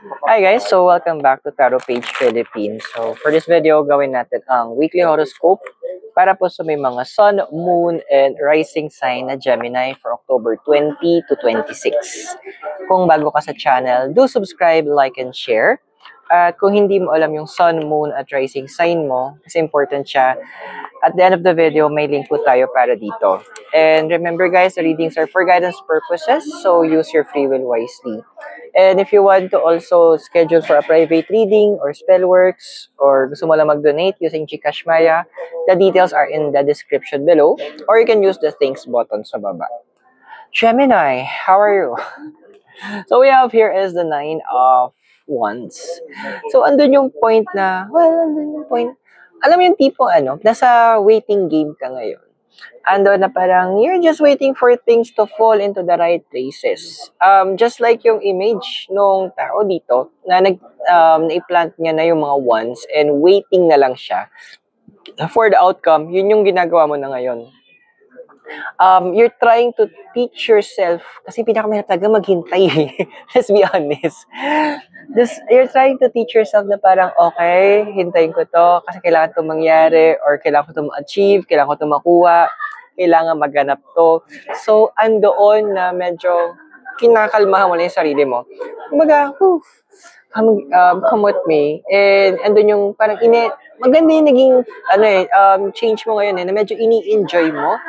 Hi guys, so welcome back to Tarot Page Philippines. So for this video, gawin natin ang weekly horoscope para po sa may mga sun, moon, and rising sign na Gemini for October 20 to 26. Kung bago ka sa channel, do subscribe, like, and share. At kung hindi mo alam yung sun, moon, at rising sign mo, kasi important siya, at the end of the video, may link po tayo para dito. And remember guys, the readings are for guidance purposes, so use your free will wisely. And if you want to also schedule for a private reading or spell works, or gusto mo lang mag-donate using Gcash Maya, the details are in the description below, or you can use the thanks button sa baba. Gemini, how are you? So we have here is the 9 of Wands. So andun yung point na, andun yung point. Alam mo yung tipo nasa waiting game ka ngayon. Ando na parang you're just waiting for things to fall into the right places. Just like yung image nung tao dito na na-plant niya na yung mga wands and waiting na lang siya for the outcome. Yun yung ginagawa mo na ngayon. You're trying to teach yourself, kasi pinakamahirap talaga maghintay. Let's be honest. You're trying to teach yourself na parang, okay, hintayin ko to kasi kailangan to mangyari or kailangan ko to ma-achieve, kailangan ko to makuha, kailangan maganap to. So, andoon na medyo kinakalmahan mo na yung sarili mo. Kumbaga, come with me. And andun yung parang maganda yung naging change mo ngayon na medyo ini-enjoy mo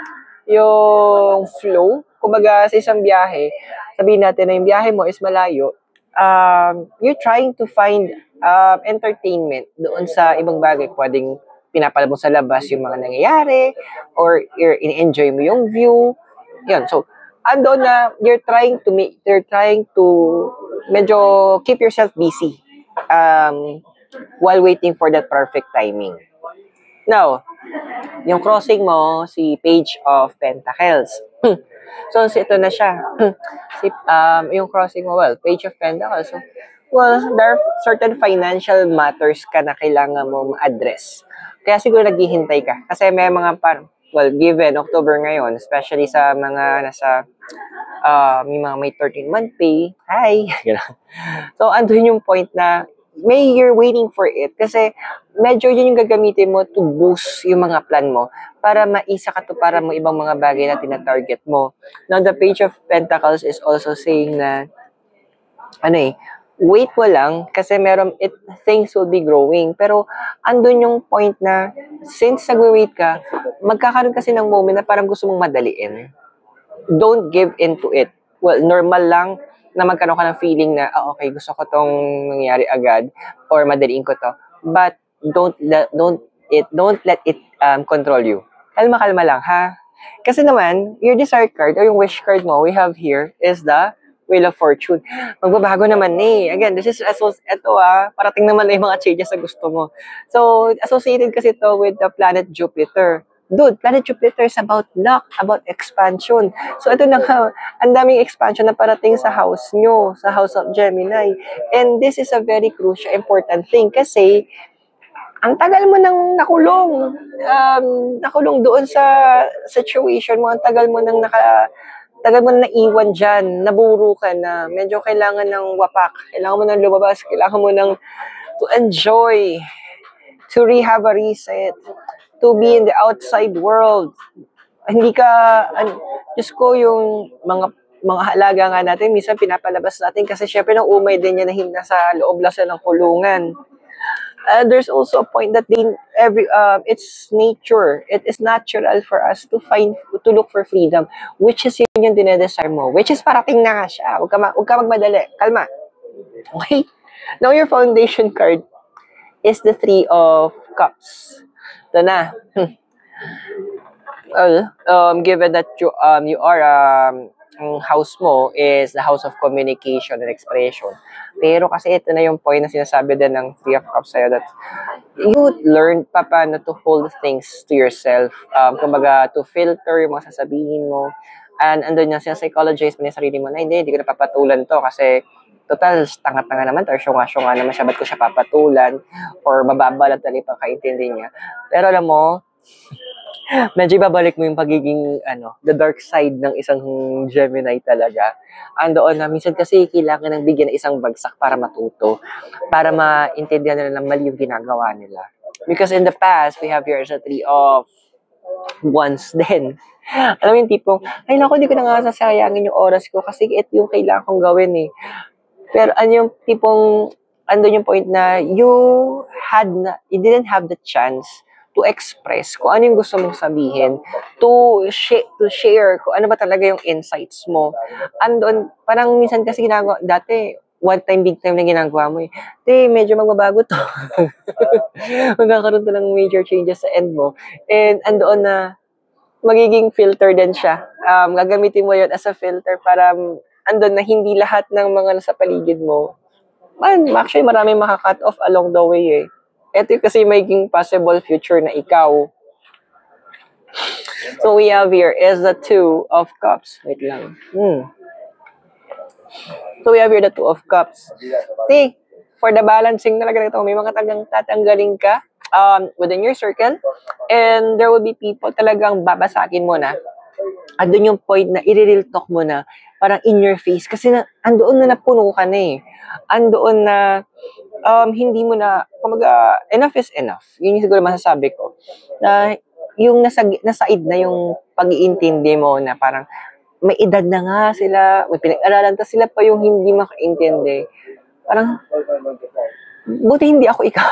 yung flow. Kumbaga sa isang biyahe, sabihin natin na yung biyahe mo is malayo, you're trying to find entertainment doon sa ibang bagay. Pwedeng pinapalabas mo sa labas yung mga nangyayari or in-enjoy mo yung view. Yun. So, ando na you're trying to medyo keep yourself busy while waiting for that perfect timing. Now, yung crossing mo, si Page of Pentacles. So, ito na siya. Yung crossing mo, Page of Pentacles. So, there are certain financial matters ka na kailangan mo ma-address. Kaya siguro naghihintay ka. Kasi may mga given October ngayon, especially sa mga nasa, may 13-month pay. Hi! So, andun yung point na you're waiting for it kasi medyo yun yung gagamitin mo to boost yung mga plan mo para maisa ka to para mo ibang mga bagay na tina-target mo. Now, the Page of Pentacles is also saying na wait mo lang kasi things will be growing. Pero andun yung point na since nagwe-wait ka, magkakaroon kasi ng moment na parang gusto mong madaliin. Don't give into it. Well, normal lang na magkaroon ka ng feeling na, okay, gusto ko tong mangyari agad or madaliin ko to. But don't let it control you. Kalma-kalma lang, ha? Kasi naman, your desire card or yung wish card mo, we have here is the Wheel of Fortune. Magbabago naman Again, this is parating naman na yung mga changes na gusto mo. So, associated kasi to with the planet Jupiter. Dude, planet Jupiter is about luck, about expansion. So, ito na nga, ang daming expansion na parating sa house nyo, sa house of Gemini. And this is a very crucial, important thing kasi ang tagal mo nang nakulong doon sa situation mo, ang tagal mo nang naiwan dyan, naburo ka na, medyo kailangan ng wapak, kailangan mo nang lumabas, kailangan mo nang to enjoy, to have a reset, to be in the outside world. Hindi ka, Diyos ko, yung mga halaga nga natin, minsan pinapalabas natin kasi syempre nang umay din niya na sa loob lang sila ng kulungan. There's also a point that it's nature. It is natural for us to look for freedom, which is yun yung dinedesire mo, which is parating na nga siya. Huwag ka magmadali. Kalma. Okay? Now, your foundation card is the 3 of Cups. Ito na. Given that you are ang house mo is the house of communication and expression. Pero kasi ito na yung point na sinasabi din ng 3 of Cups sa'yo that you learn paano to hold things to yourself. Kumbaga, to filter yung mga sasabihin mo. And andun yung psychologize mo na yung sarili mo na hindi ko napapatulan to kasi total, tanga-tanga naman or syunga-syunga naman siya, ba't ko siya papatulan or mababalat na rin pagkaintindi niya. Pero alam mo, medyo babalik mo yung pagiging, the dark side ng isang Gemini talaga. Andoon na, minsan kasi kailangan ng bigyan ng isang bagsak para matuto, para maintindihan nila na mali yung ginagawa nila. Because in the past, we have here as a 3 of Wands din. Alam mo yung tipong, ay naku, hindi ko na nga sasayangin yung oras ko kasi ito yung kailangan kong gawin eh. Pero yung tipong, andun yung point na you didn't have the chance to express kung ano yung gusto mong sabihin, to share kung ano ba talaga yung insights mo. Andun, parang minsan kasi ginagawa, dati, one time, big time na ginagawa mo eh. Medyo magbabago to. Magkakaroon to ng major changes sa end mo. And andoon na, magiging filter din siya. Gagamitin mo yun as a filter para andun na hindi lahat ng mga nasa paligid mo. Actually, maraming makakat off along the way eh. Ito kasi magiging possible future na ikaw. So we have here is the 2 of Cups. Wait lang. So we have here the 2 of Cups. For the balancing talaga ito, may mga tatanggalin ka within your circle, and there will be people talagang babasakin mo na. Andun yung point na i-real talk mo na, parang in your face, kasi andoon na napuno ka na eh. Andoon na hindi mo na, kumaga, enough is enough. Yun yung siguro masasabi ko. Na yung nasaid na yung pag-iintindi mo na parang may edad na nga sila, may pinag-aralan, tapos sila pa yung hindi makaintindi. Parang, buti hindi ako ikaw.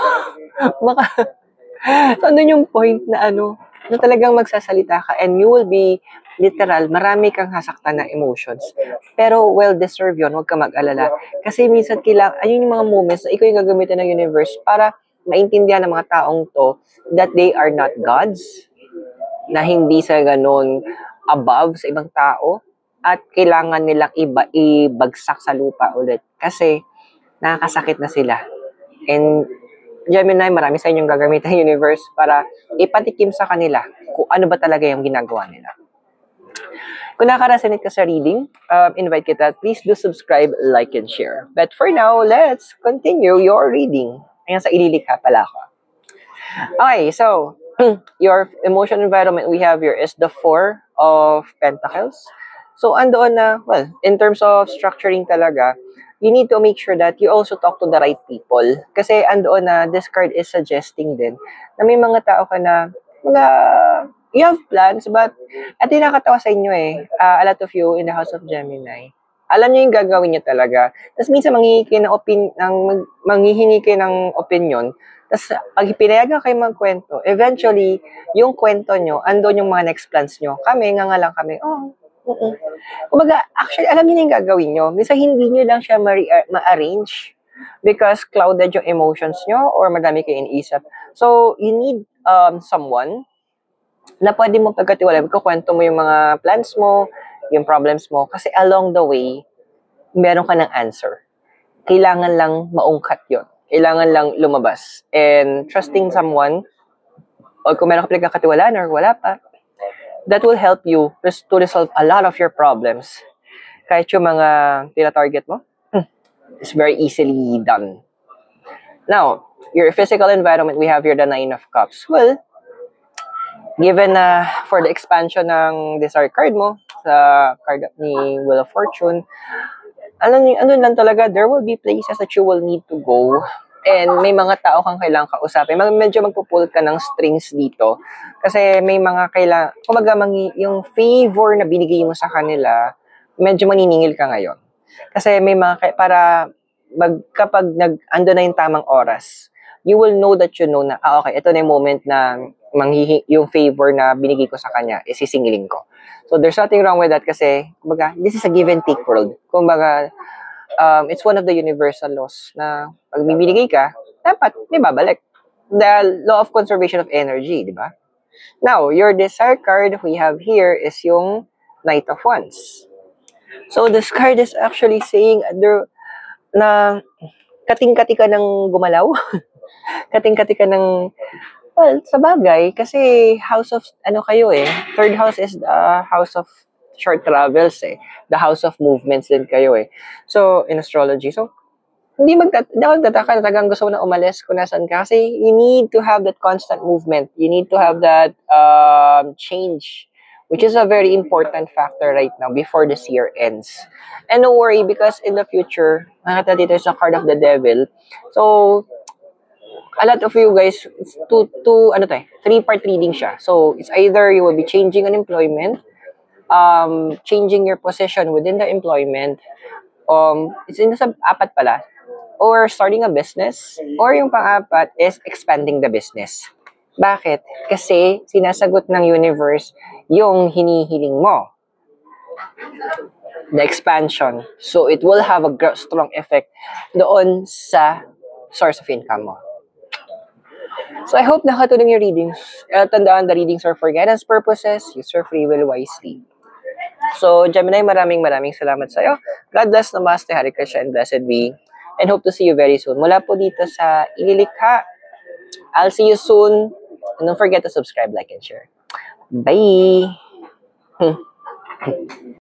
So, andun yung point na na talagang magsasalita ka and you will be literal, marami kang hasaktan na emotions. Pero well-deserved yun, huwag ka mag-alala. Kasi minsan ayun yung mga moments na ikaw yung gagamitin ng universe para maintindihan ng mga taong to that they are not gods, na hindi sa ganun above sa ibang tao, at kailangan nilang ibagsak sa lupa ulit. Kasi nakakasakit na sila. And Gemini, marami sa inyong gagamitin ng universe para ipatikim sa kanila kung ano ba talaga yung ginagawa nila. Kung nakaka-resonate ka sa reading, invite kita, please do subscribe, like, and share. But for now, let's continue your reading. Ayan, sa ililikha pala ako. Okay, so, your emotional environment we have here is the 4 of Pentacles. So, andoon na, well, in terms of structuring talaga, you need to make sure that you also talk to the right people. Kasi andoon na, this card is suggesting din na may mga tao ka na, you have plans, but at nakakatawa sa inyo eh. A lot of you in the House of Gemini, alam niyo yung gagawin niyo talaga. Tapos minsan manghihingi kayo ng opinion. Tapos pag pinayagan kayo magkwento, eventually, yung kwento nyo, andun yung mga next plans nyo. Kami, nga lang kami, Kumbaga, actually, alam niyo yung gagawin nyo. Minsan hindi nyo lang siya ma-arrange because clouded yung emotions nyo or madami kayo iniisip. So, you need someone na pwede mo pagkatiwala, magkukwento mo yung mga plans mo, yung problems mo, kasi along the way, meron ka ng answer. Kailangan lang maungkat yon. Kailangan lang lumabas. And trusting someone, o kung meron ka pinagkakatiwalaan or wala pa, that will help you to resolve a lot of your problems. Kahit yung mga tina-target mo, it's very easily done. Now, your physical environment, we have here the 9 of Cups. Well, given na for the expansion ng desire card mo, sa card ni Wheel of Fortune, ano lang talaga, there will be places that you will need to go. And may mga tao kang kailangang kausapin. Medyo magpupull ka ng strings dito. Kasi may mga kumaga yung favor na binigay mo sa kanila, medyo maniningil ka ngayon. Kasi may mga, kapag ando na yung tamang oras, you will know that you know na, okay, ito na yung moment na yung favor na binigay ko sa kanya, isisingilin ko. So, there's nothing wrong with that kasi, kumbaga, this is a give and take world. Kumbaga, it's one of the universal laws na pag bibigay ka, dapat may babalik. The law of conservation of energy, di ba? Now, your desire card we have here is yung Knight of Wands. So, this card is actually saying na kating-kati ka ng gumalaw. Kating-kati ka ng, well, sa bagay, kasi house of, kayo eh, third house is the house of short travels eh. The house of movements din kayo eh. So, in astrology. So, hindi ako tataka na talagang gusto mo na umalis kung nasan ka. Kasi you need to have that constant movement. You need to have that change, which is a very important factor right now before this year ends. And don't worry, because in the future, nakita dito sa card of the devil. So, a lot of you guys, it's three-part reading siya. So, it's either you will be changing an employment, changing your position within the employment, it's in sa apat pala, or starting a business, or yung pang-apat is expanding the business. Bakit? Kasi sinasagot ng universe yung hinihiling mo. The expansion. So, it will have a strong effect doon sa source of income mo. So, I hope nakatulong yung readings. Tandaan, the readings are for guidance purposes. Use your free will wisely. So, Gemini, maraming salamat sa'yo. God bless, Namaste, Hare Krishna, and blessed be. And hope to see you very soon. Mula po dito sa Ililikha. I'll see you soon. And don't forget to subscribe, like, and share. Bye!